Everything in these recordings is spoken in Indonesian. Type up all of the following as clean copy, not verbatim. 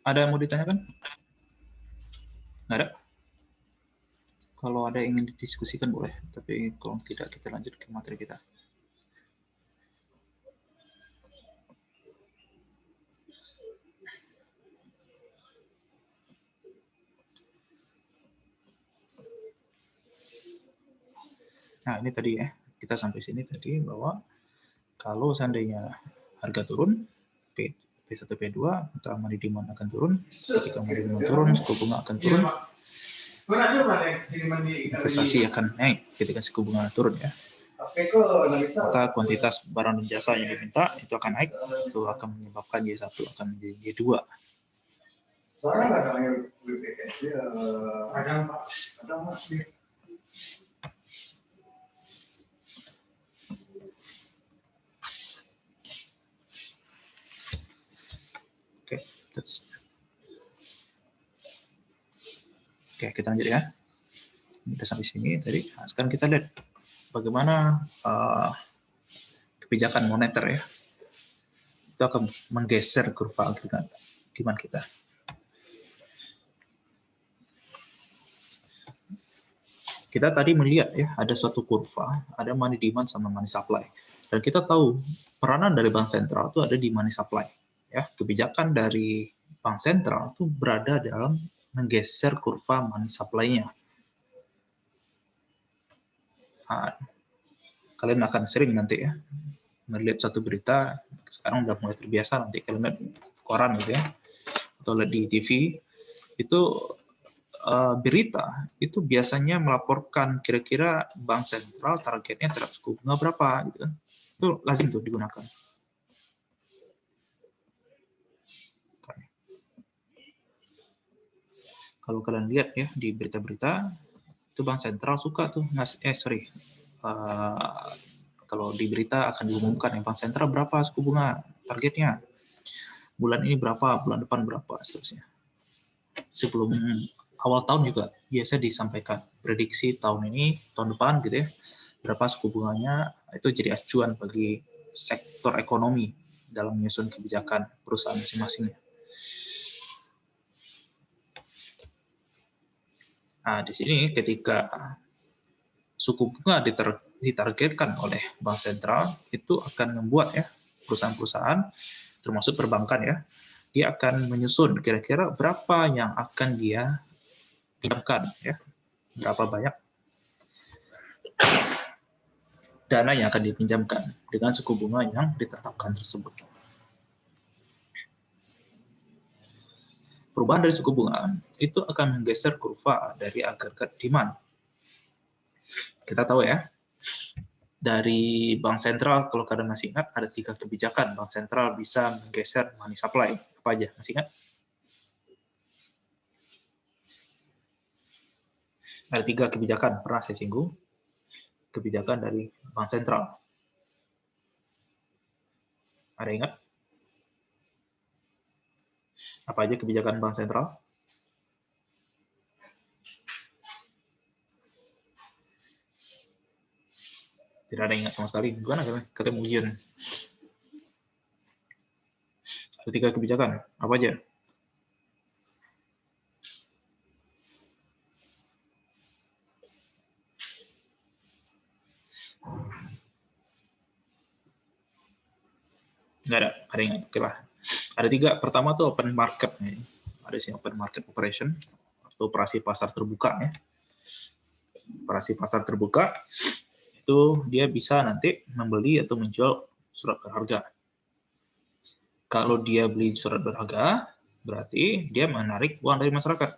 Ada yang mau ditanyakan? Nggak ada? Kalau ada yang ingin didiskusikan boleh, tapi kalau tidak kita lanjut ke materi kita. Nah, ini tadi ya, kita sampai sini tadi bahwa kalau seandainya harga turun, P1, P2, maka money demand akan turun. Ketika money demand turun, suku bunga akan turun. Investasi akan naik ketika suku bunga turun ya. Maka kuantitas barang dan jasa yang diminta itu akan naik, itu akan menyebabkan Y1 akan menjadi Y2. Oke, terus. Oke, kita lanjut ya. Kita sampai sini tadi. Nah, sekarang kita lihat bagaimana kebijakan moneter ya. Itu akan menggeser kurva agregat demand kita. Kita tadi melihat ya, ada suatu kurva, ada money demand sama money supply. Dan kita tahu peranan dari bank sentral itu ada di money supply. Ya, kebijakan dari bank sentral itu berada dalam menggeser kurva money supply-nya. Nah, kalian akan sering nanti ya melihat satu berita, sekarang udah mulai terbiasa nanti kalian lihat koran gitu ya, atau lihat di TV, itu berita itu biasanya melaporkan kira-kira bank sentral targetnya terhadap suku bunga berapa gitu kan. Itu lazim tuh digunakan. Kalau kalian lihat ya di berita-berita itu bank sentral suka tuh kalau di berita akan diumumkan ya bank sentral berapa suku bunga targetnya, bulan ini berapa, bulan depan berapa, seterusnya. Sebelum awal tahun juga biasa disampaikan prediksi tahun ini, tahun depan gitu ya, berapa suku bunganya, itu jadi acuan bagi sektor ekonomi dalam menyusun kebijakan perusahaan masing-masing. Nah, di sini ketika suku bunga ditargetkan oleh bank sentral, itu akan membuat ya perusahaan-perusahaan termasuk perbankan ya, dia akan menyusun kira-kira berapa yang akan dia pinjamkan ya, berapa banyak dana yang akan dipinjamkan dengan suku bunga yang ditetapkan tersebut. Perubahan dari suku bunga itu akan menggeser kurva dari agregat demand. Kita tahu ya, dari bank sentral, kalau kalian masih ingat, ada 3 kebijakan bank sentral bisa menggeser money supply. Apa aja? Masih ingat? Ada 3 kebijakan, pernah saya singgung. Kebijakan dari bank sentral. Ada ingat? Apa aja kebijakan bank sentral? Tidak ada ingat sama sekali. Gimana kalian ujian? Ada 3 kebijakan. Apa aja? Nggak ada. Ada ingat? Oke lah. Ada 3. Pertama tuh open market. Ada sih open market operation. Atau operasi pasar terbuka ya. Operasi pasar terbuka itu dia bisa nanti membeli atau menjual surat berharga. Kalau dia beli surat berharga, berarti dia menarik uang dari masyarakat.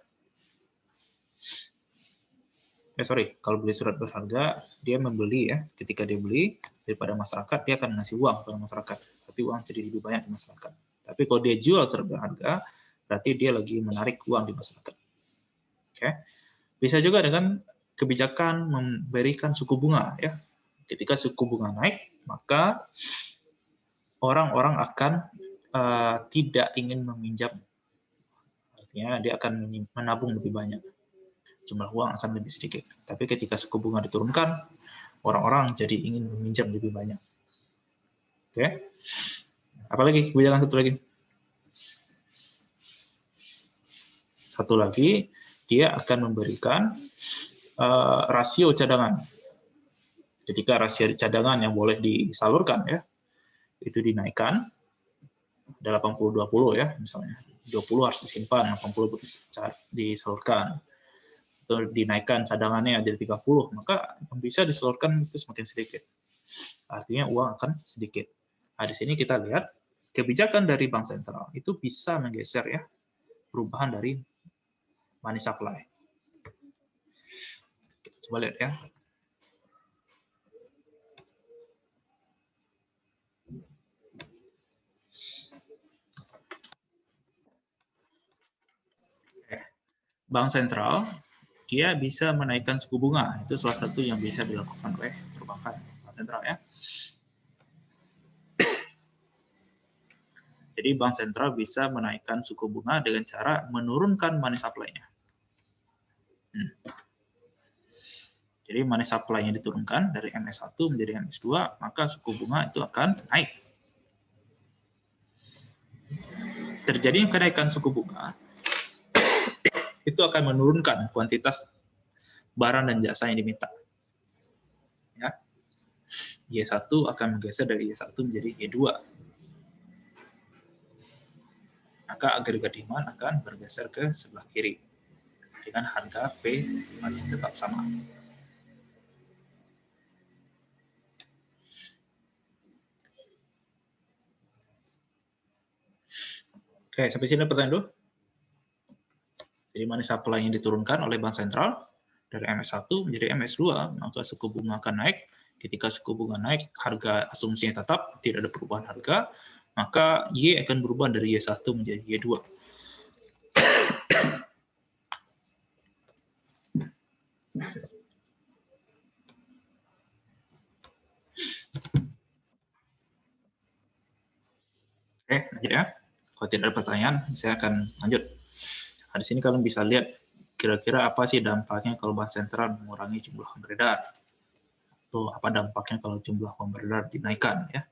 Kalau beli surat berharga, dia membeli ya. Ketika dia beli daripada masyarakat, dia akan ngasih uang kepada masyarakat. Tapi uang jadi lebih banyak di masyarakat. Tapi kalau dia jual surat berharga, berarti dia lagi menarik uang di masyarakat. Oke. Bisa juga dengan kebijakan memberikan suku bunga ya. Ketika suku bunga naik, maka orang-orang akan tidak ingin meminjam. Artinya dia akan menabung lebih banyak. Jumlah uang akan lebih sedikit. Tapi ketika suku bunga diturunkan, orang-orang jadi ingin meminjam lebih banyak. Oke. Apalagi kebijakan satu lagi? satu lagi, dia akan memberikan rasio cadangan. Ketika rasio cadangan yang boleh disalurkan ya, itu dinaikkan, ada 80-20 ya misalnya. 20 harus disimpan, 80 disalurkan. Atau dinaikkan cadangannya jadi 30, maka yang bisa disalurkan itu semakin sedikit. Artinya uang akan sedikit. Nah, di sini kita lihat kebijakan dari bank sentral itu bisa menggeser ya perubahan dari money supply. Kita coba lihat ya. Bank sentral dia bisa menaikkan suku bunga. Itu salah satu yang bisa dilakukan oleh perbankan bank sentral ya. Jadi bank sentral bisa menaikkan suku bunga dengan cara menurunkan money supply-nya. Jadi money supply-nya diturunkan dari MS1 menjadi MS2, maka suku bunga itu akan naik. Terjadinya kenaikan suku bunga itu akan menurunkan kuantitas barang dan jasa yang diminta. Ya. Y1 akan menggeser dari Y1 menjadi Y2. Maka agregat demand akan bergeser ke sebelah kiri dengan harga P masih tetap sama. Oke, sampai sini pertanyaan dulu. Jadi money supply yang diturunkan oleh bank sentral dari MS1 menjadi MS2, maka suku bunga akan naik. Ketika suku bunga naik, harga asumsinya tetap, tidak ada perubahan harga, maka Y akan berubah dari Y1 menjadi Y2. Oke, lanjut ya. Kalau tidak ada pertanyaan, saya akan lanjut. Nah, di sini kalian bisa lihat kira-kira apa sih dampaknya kalau bank sentral mengurangi jumlah uang beredar. Atau apa dampaknya kalau jumlah uang beredar dinaikkan ya.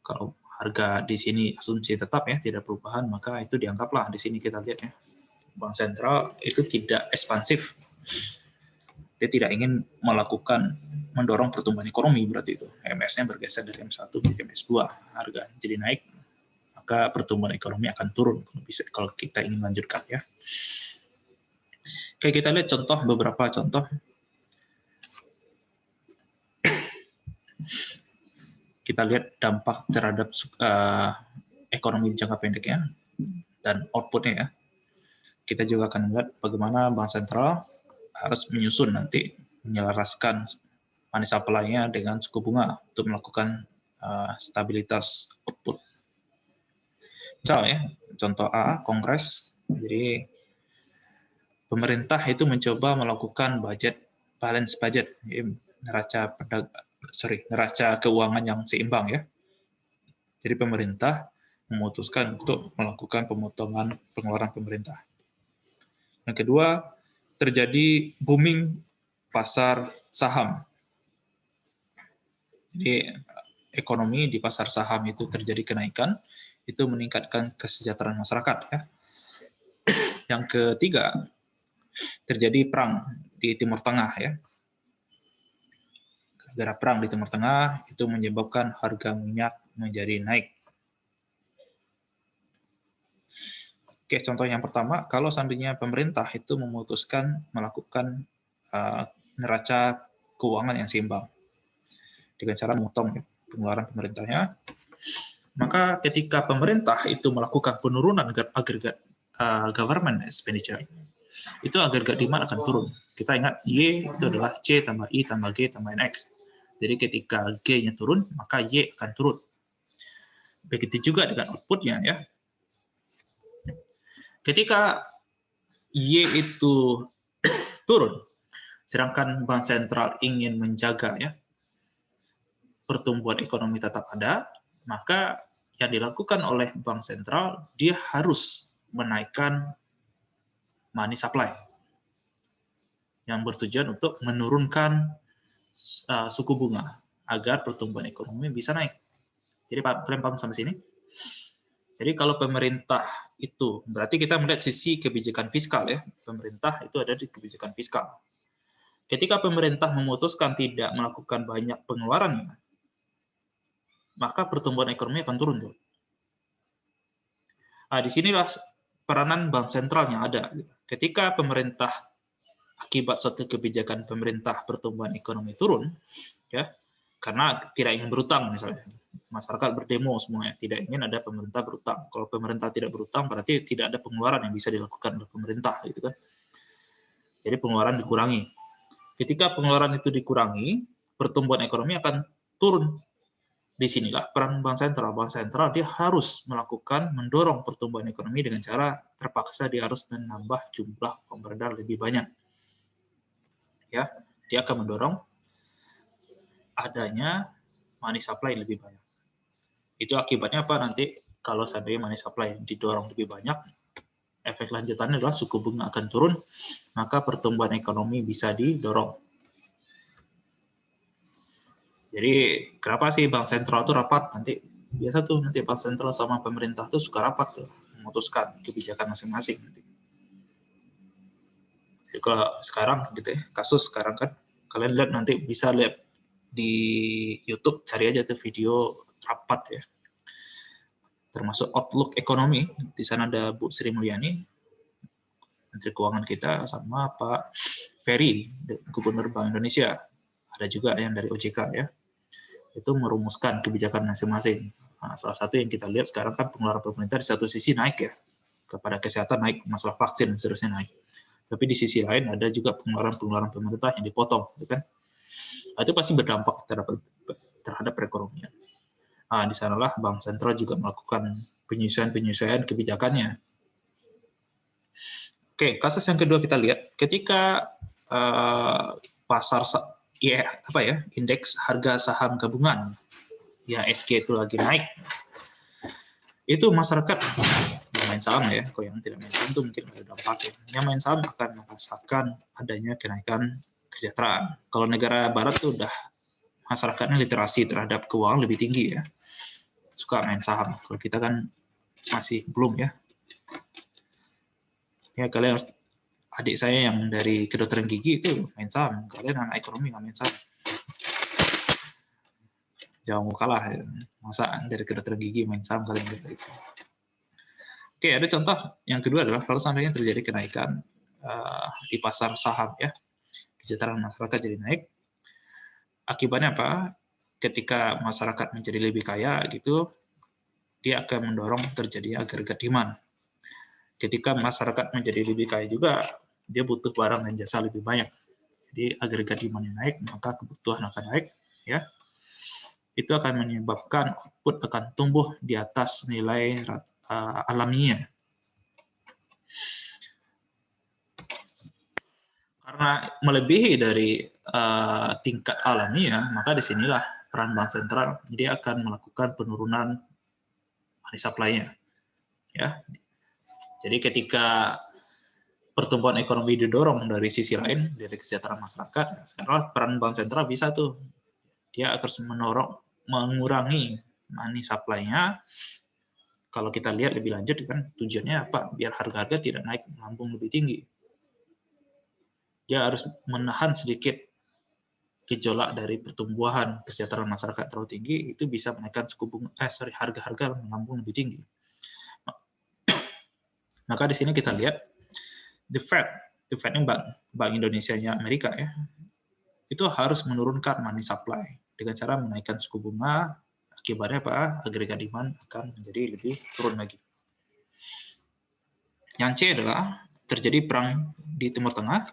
Kalau harga di sini asumsi tetap ya, tidak perubahan, maka itu dianggaplah di sini kita lihat ya. Bank sentral itu tidak ekspansif. Dia tidak ingin mendorong pertumbuhan ekonomi, berarti itu. MS-nya bergeser dari M1 menjadi MS2. Harga jadi naik, maka pertumbuhan ekonomi akan turun kalau kita ingin lanjutkan ya. Oke, kita lihat beberapa contoh. Kita lihat dampak terhadap ekonomi jangka pendeknya dan outputnya ya. Kita juga akan melihat bagaimana bank sentral harus menyusun nanti, menyelaraskan money supply-nya dengan suku bunga untuk melakukan stabilitas output. Misal ya, contoh A, Kongres. Jadi pemerintah itu mencoba melakukan balance budget, neraca keuangan yang seimbang ya. Jadi pemerintah memutuskan untuk melakukan pemotongan pengeluaran pemerintah. Yang kedua, terjadi booming pasar saham. Jadi ekonomi di pasar saham itu terjadi kenaikan, itu meningkatkan kesejahteraan masyarakat ya. Yang ketiga, terjadi perang di Timur Tengah ya. Gara-gara perang di Timur Tengah itu menyebabkan harga minyak menjadi naik. Oke, contoh yang pertama, kalau seandainya pemerintah itu memutuskan melakukan neraca keuangan yang seimbang dengan cara memotong pengeluaran pemerintahnya, maka ketika pemerintah itu melakukan penurunan agregat government expenditure, itu agregat demand akan turun. Kita ingat Y itu adalah C tambah I tambah G tambah X. Jadi ketika G-nya turun, maka Y akan turun. Begitu juga dengan output-nya ya. Ketika Y itu turun, sedangkan bank sentral ingin menjaga ya pertumbuhan ekonomi tetap ada, maka yang dilakukan oleh bank sentral, dia harus menaikkan money supply yang bertujuan untuk menurunkan suku bunga agar pertumbuhan ekonomi bisa naik. Jadi kalian paham sampai sini? Jadi kalau pemerintah itu, berarti kita melihat sisi kebijakan fiskal ya. Pemerintah itu ada di kebijakan fiskal. Ketika pemerintah memutuskan tidak melakukan banyak pengeluaran, maka pertumbuhan ekonomi akan turun. Nah, disinilah peranan bank sentral yang ada. Ketika pemerintah, akibat suatu kebijakan pemerintah pertumbuhan ekonomi turun, ya, karena tidak ingin berutang misalnya, masyarakat berdemo semuanya, tidak ingin ada pemerintah berutang. Kalau pemerintah tidak berutang, berarti tidak ada pengeluaran yang bisa dilakukan oleh pemerintah, gitu kan? Jadi pengeluaran dikurangi. Ketika pengeluaran itu dikurangi, pertumbuhan ekonomi akan turun. Disinilah peran bank sentral. Bank sentral dia harus mendorong pertumbuhan ekonomi dengan cara terpaksa dia harus menambah jumlah uang beredar lebih banyak. Ya, dia akan mendorong adanya money supply lebih banyak. Itu akibatnya apa nanti kalau seandainya money supply didorong lebih banyak, efek lanjutannya adalah suku bunga akan turun, maka pertumbuhan ekonomi bisa didorong. Jadi kenapa sih bank sentral itu rapat? Biasa nanti bank sentral sama pemerintah tuh suka rapat tuh, memutuskan kebijakan masing-masing. Jadi kalau sekarang gitu ya, kasus sekarang kan, kalian lihat nanti bisa lihat di YouTube, cari aja tuh video rapat ya, termasuk outlook ekonomi. Di sana ada Bu Sri Mulyani, Menteri Keuangan kita, sama Pak Ferry, Gubernur Bank Indonesia. Ada juga yang dari OJK ya. Itu merumuskan kebijakan masing-masing. Nah, salah satu yang kita lihat sekarang kan pengeluaran pemerintah di satu sisi naik ya, kepada kesehatan naik, masalah vaksin seterusnya naik. Tapi di sisi lain ada juga pengeluaran pemerintah yang dipotong, kan? Itu pasti berdampak terhadap perekonomian. Nah, di sanalah bank sentral juga melakukan penyesuaian kebijakannya. Oke, kasus yang kedua kita lihat ketika indeks harga saham gabungan, ya SG itu lagi naik, itu masyarakat yang main saham ya, kalau yang tidak main saham itu mungkin ada dampaknya. Yang main saham akan merasakan adanya kenaikan kesejahteraan. Kalau negara barat tuh udah masyarakatnya literasi terhadap keuangan lebih tinggi ya, suka main saham. Kalau kita kan masih belum ya. Ya kalian, adik saya yang dari kedokteran gigi itu main saham, kalian anak ekonomi nggak main saham. Jangan mau kalah ya. Masa dari kedokteran gigi main saham kalian gitu. Oke, ada contoh yang kedua adalah kalau seandainya terjadi kenaikan di pasar saham ya, kesejahteraan masyarakat jadi naik. Akibatnya apa? Ketika masyarakat menjadi lebih kaya gitu, dia akan mendorong terjadinya agregat demand. Ketika masyarakat menjadi lebih kaya juga, dia butuh barang dan jasa lebih banyak. Jadi agregat demand naik, maka kebutuhan akan naik ya. Itu akan menyebabkan output akan tumbuh di atas nilai alamiah. Karena melebihi dari tingkat alamiah, maka disinilah peran bank sentral, jadi akan melakukan penurunan money supply-nya. Ya. Jadi ketika pertumbuhan ekonomi didorong dari sisi lain, dari kesejahteraan masyarakat, sekarang peran bank sentral bisa tuh, dia akan mengurangi money supply-nya. Kalau kita lihat lebih lanjut kan tujuannya apa? Biar harga-harga tidak naik melambung lebih tinggi. Dia harus menahan sedikit gejolak dari pertumbuhan kesejahteraan masyarakat terlalu tinggi, itu bisa menaikkan harga-harga melambung lebih tinggi. Maka di sini kita lihat the Fed ini Bank Indonesia-nya Amerika ya, itu harus menurunkan money supply dengan cara menaikkan suku bunga. Akibatnya apa? Agregat demand akan menjadi lebih turun lagi. Yang C adalah terjadi perang di Timur Tengah.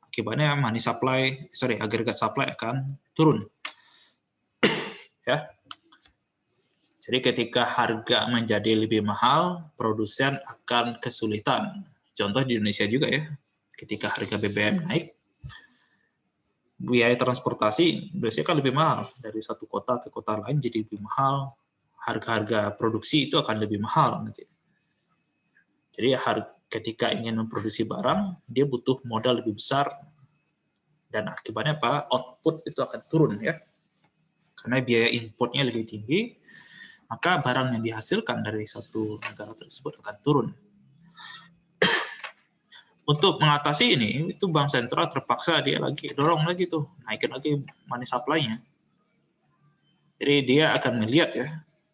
Akibatnya agregat supply akan turun. Ya. Jadi ketika harga menjadi lebih mahal, produsen akan kesulitan. Contoh di Indonesia juga ya. Ketika harga BBM naik, biaya transportasi biasanya kan lebih mahal, dari satu kota ke kota lain jadi lebih mahal, harga-harga produksi itu akan lebih mahal nanti. Jadi ketika ingin memproduksi barang, dia butuh modal lebih besar, dan akibatnya apa? Output itu akan turun ya, karena biaya importnya lebih tinggi, maka barang yang dihasilkan dari satu negara tersebut akan turun. Untuk mengatasi ini, itu bank sentral terpaksa dia lagi dorong lagi tuh, naikin lagi money supply-nya. Jadi dia akan melihat ya,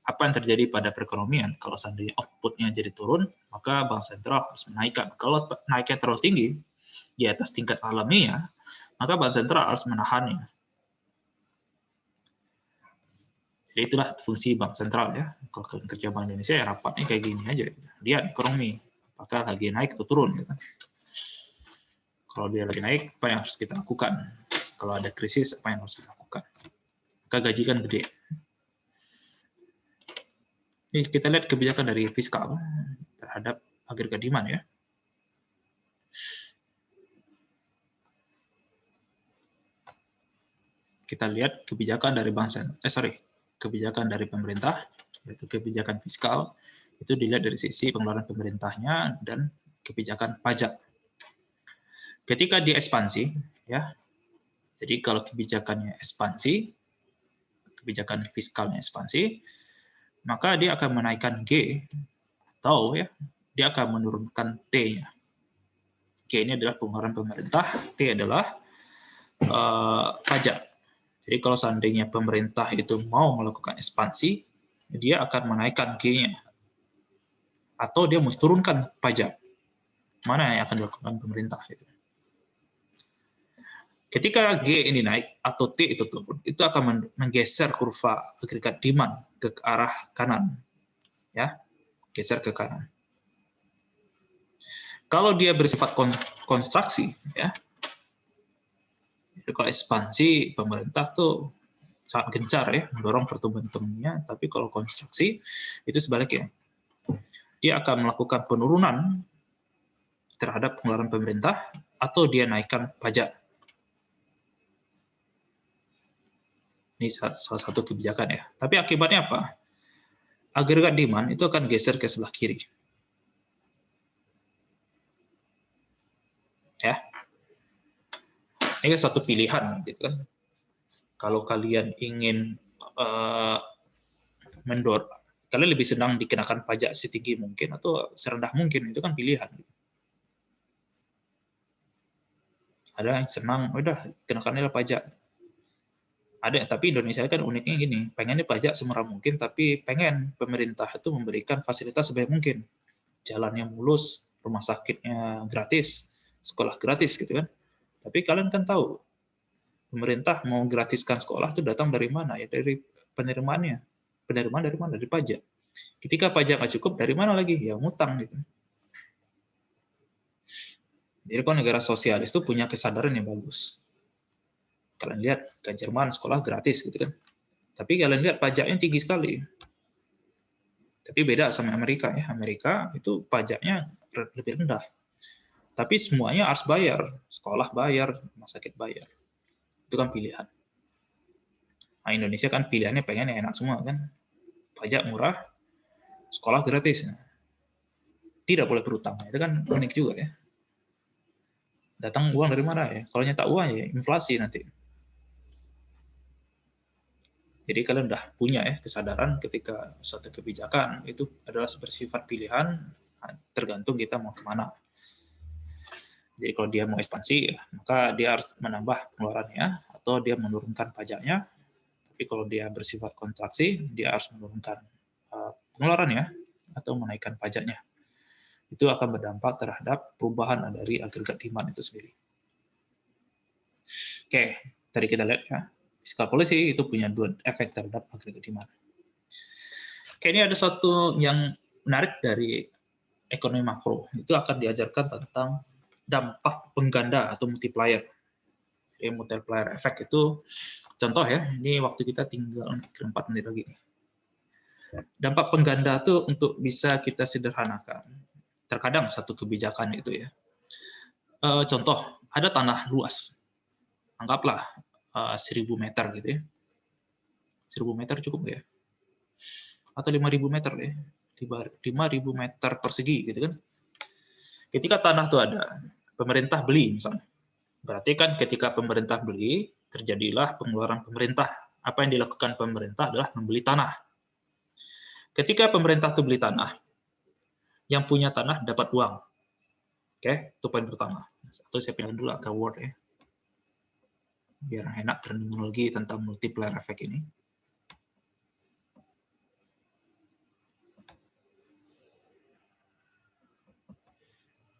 apa yang terjadi pada perekonomian. Kalau seandainya output-nya jadi turun, maka bank sentral harus menaikkan. Kalau naiknya terlalu tinggi, di atas tingkat alamiah, maka bank sentral harus menahannya. Jadi itulah fungsi bank sentral ya. Kalau kerja Bank Indonesia ya rapatnya kayak gini aja. Lihat ekonomi, apakah lagi naik atau turun. Gitu. Kalau dia lagi naik, apa yang harus kita lakukan? Kalau ada krisis, apa yang harus kita lakukan? Maka gaji kan gede. Ini kita lihat kebijakan dari fiskal terhadap agregat demand ya. Kita lihat kebijakan dari kebijakan dari pemerintah, yaitu kebijakan fiskal, itu dilihat dari sisi pengeluaran pemerintahnya dan kebijakan pajak. Ketika dia ekspansi, ya, jadi kalau kebijakannya ekspansi, kebijakan fiskalnya ekspansi, maka dia akan menaikkan G, atau ya, dia akan menurunkan T-nya. G ini adalah pengeluaran pemerintah, T adalah pajak. Jadi kalau seandainya pemerintah itu mau melakukan ekspansi, dia akan menaikkan G-nya. Atau dia mau turunkan pajak. Mana yang akan dilakukan pemerintah? Ketika G ini naik atau T itu turun, itu akan menggeser kurva agregat demand ke arah kanan. Ya, geser ke kanan. Kalau dia bersifat konstruksi, ya, kalau ekspansi pemerintah tuh sangat gencar ya mendorong pertumbuhan ekonominya, tapi kalau konstruksi itu sebaliknya. Dia akan melakukan penurunan terhadap pengeluaran pemerintah atau dia naikkan pajak. Ini salah satu kebijakan ya. Tapi akibatnya apa? Agregat demand itu akan geser ke sebelah kiri. Ya. Ini satu pilihan gitu kan. Kalau kalian ingin mendorong, kalian lebih senang dikenakan pajak setinggi mungkin atau serendah mungkin, itu kan pilihan. Ada yang senang, udah kenakannya pajak. Ada, tapi Indonesia kan uniknya gini, pengennya pajak semurah mungkin, tapi pengen pemerintah itu memberikan fasilitas sebaik mungkin. Jalannya mulus, rumah sakitnya gratis, sekolah gratis gitu kan. Tapi kalian kan tahu, pemerintah mau gratiskan sekolah itu datang dari mana? Ya dari penerimaannya. Penerimaan dari mana? Dari pajak. Ketika pajak nggak cukup, dari mana lagi? Ya ngutang gitu. Jadi kalau negara sosialis itu punya kesadaran yang bagus. Kalian lihat ke Jerman sekolah gratis gitu kan. Tapi kalian lihat pajaknya tinggi sekali. Tapi beda sama Amerika ya. Amerika itu pajaknya lebih rendah. Tapi semuanya harus bayar. Sekolah bayar, rumah sakit bayar. Itu kan pilihan. Nah, Indonesia kan pilihannya pengen yang enak semua kan. Pajak murah, sekolah gratis. Tidak boleh berutang. Itu kan unik juga ya. Datang uang dari mana ya? Kalau nyetak uang ya inflasi nanti. Jadi kalian udah punya ya kesadaran ketika suatu kebijakan itu adalah bersifat pilihan, tergantung kita mau kemana. Jadi kalau dia mau ekspansi, maka dia harus menambah pengeluarannya atau dia menurunkan pajaknya. Tapi kalau dia bersifat kontraksi, dia harus menurunkan pengeluarannya atau menaikkan pajaknya. Itu akan berdampak terhadap perubahan dari agregat demand itu sendiri. Oke, tadi kita lihat ya. Fiskal policy itu punya dua efek terhadap agregat demand. Oke, ini ada satu yang menarik dari ekonomi makro. Itu akan diajarkan tentang dampak pengganda atau multiplier. Jadi multiplier effect itu contoh ya, ini waktu kita tinggal 4 menit lagi. Dampak pengganda itu untuk bisa kita sederhanakan. Terkadang satu kebijakan itu ya. Contoh, ada tanah luas. Anggaplah 1000 meter gitu ya. 1000 meter cukup ya? Atau 5000 meter ya? 5000 meter persegi gitu kan. Ketika tanah itu ada, pemerintah beli misalnya. Berarti kan ketika pemerintah beli, terjadilah pengeluaran pemerintah. Apa yang dilakukan pemerintah adalah membeli tanah. Ketika pemerintah itu beli tanah, yang punya tanah dapat uang. Oke, itu poin pertama. Satu saya pindah dulu ke Word ya. Biar enak terminologi tentang multiplier effect ini.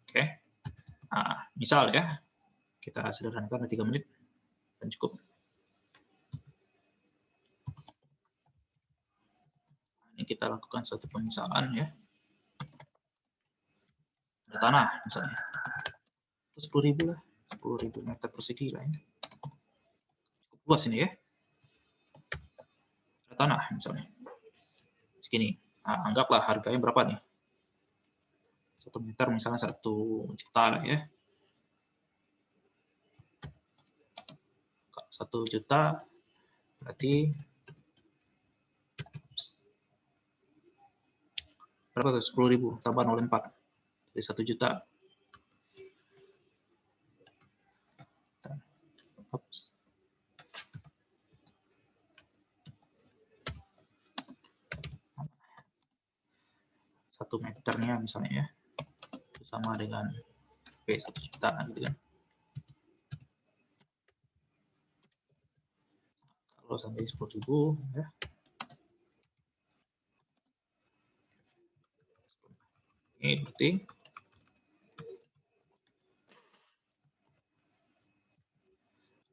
Oke. Nah, misal ya, kita sederhanakan 3 menit dan cukup. Ini kita lakukan satu pemisahan ya. Ada tanah misalnya. 10.000 lah, 10.000 meter persegi lah ya. Cukup luas ini ya. Ada tanah misalnya. Segini. Nah, anggaplah harganya berapa nih? 1 meter misalnya 1 juta lah ya. 1 juta berarti berapa tuh? 10.000 tambah 0,4 jadi 1 juta. Oops. Satu meternya misalnya ya, itu sama dengan 1 juta gitu kan. Kalau sampai 10.000 ya. Ini berarti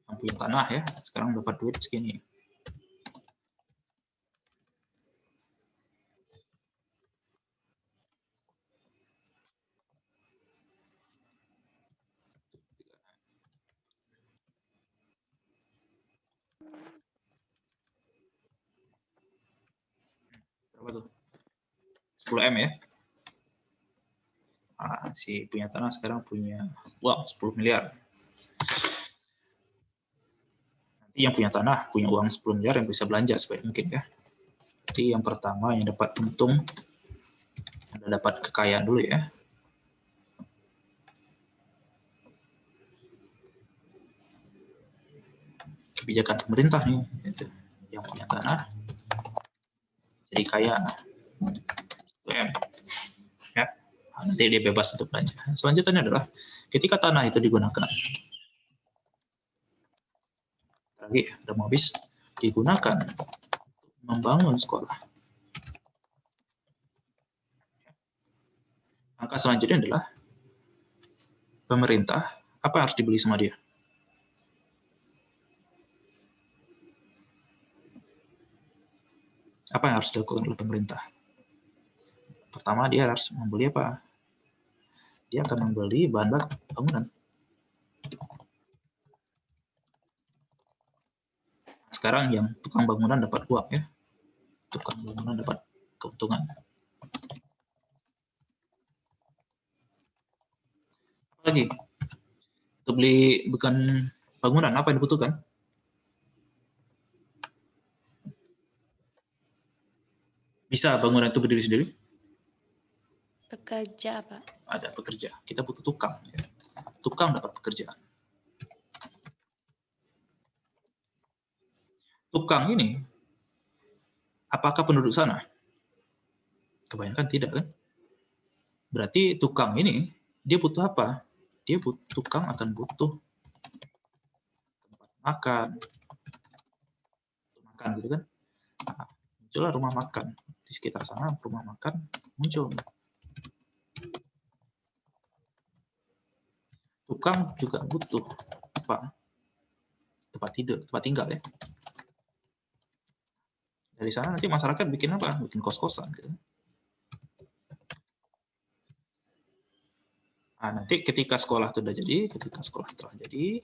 yang punya tanah ya, sekarang dapat duit segini. Berapa tuh? 10 M ya. Nah, si punya tanah sekarang punya uang 10 miliar. Nanti yang punya tanah punya uang 10 miliar yang bisa belanja sebaik mungkin ya. Jadi yang pertama yang dapat untung, yang dapat kekayaan dulu ya. Kebijakan pemerintah nih, gitu. Yang punya tanah jadi kaya. Ya, nanti dia bebas untuk belanja. Selanjutnya adalah ketika tanah itu digunakan, lagi udah mau habis, digunakan untuk membangun sekolah. Langkah selanjutnya adalah pemerintah, apa yang harus dibeli sama dia? Apa yang harus dilakukan oleh pemerintah? Pertama, dia harus membeli apa? Dia akan membeli bahan baku bangunan. Sekarang yang tukang bangunan dapat uang ya. Tukang bangunan dapat keuntungan. Apa lagi? Untuk beli bukan bangunan, apa yang dibutuhkan? Bisa bangunan itu berdiri sendiri? Pekerja, Pak. Ada pekerja. Kita butuh tukang. Ya. Tukang dapat pekerjaan. Tukang ini, apakah penduduk sana? Kebanyakan tidak kan? Berarti tukang ini, dia butuh apa? Dia butuh, tukang akan butuh tempat makan. Makan gitu kan? Nah, muncullah rumah makan. Di sekitar sana rumah makan muncul. Tukang juga butuh apa? Tempat tidur, tempat tinggal ya. Dari sana nanti masyarakat bikin apa? Bikin kos-kosan gitu. Nah, nanti ketika sekolah itu sudah jadi, ketika sekolah telah jadi,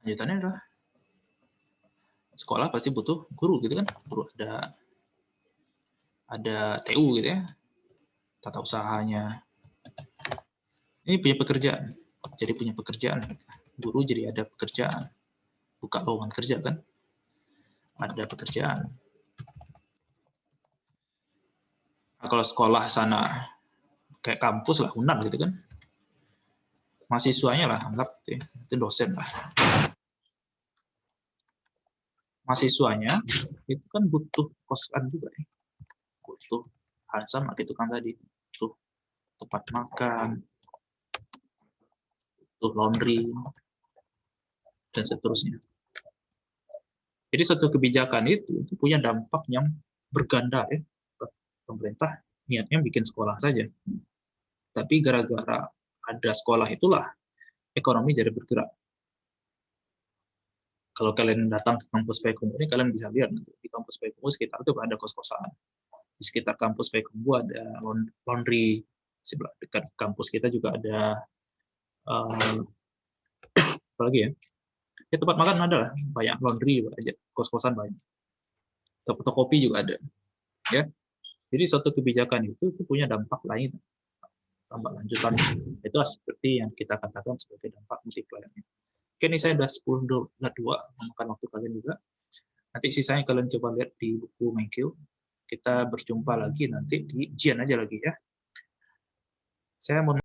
lanjutannya adalah sekolah pasti butuh guru gitu kan, guru ada TU gitu ya, tata usahanya. Ini punya pekerjaan, jadi punya pekerjaan. Guru jadi ada pekerjaan, buka lowongan kerja kan, ada pekerjaan. Nah, kalau sekolah sana kayak kampus lah, UNAN gitu kan, mahasiswanya lah anggap itu dosen lah. mahasiswanya itu kan butuh kosan juga ya. Butuh hal sama gitu kan tadi, butuh tempat makan, butuh laundry, dan seterusnya. Jadi suatu kebijakan itu punya dampak yang berganda ya. Pemerintah niatnya bikin sekolah saja. Tapi gara-gara ada sekolah itulah ekonomi jadi bergerak. Kalau kalian datang ke kampus Payakumbuh ini, kalian bisa lihat di kampus Payakumbuh sekitar itu ada kos-kosan. Di sekitar kampus Payakumbuh ada laundry. Sebelah dekat kampus kita juga ada apa lagi ya? Ya tempat makan ada lah, banyak laundry juga aja, kos-kosan banyak. Toko kopi juga ada. Ya. Jadi suatu kebijakan itu punya dampak lain, dampak lanjutan. Itulah seperti yang kita katakan sebagai dampak multiplier. Oke, ini saya udah 10.2 memakan waktu kalian juga. Nanti sisanya kalian coba lihat di buku Menkyu. Kita berjumpa lagi nanti di Jian aja lagi ya. Saya mau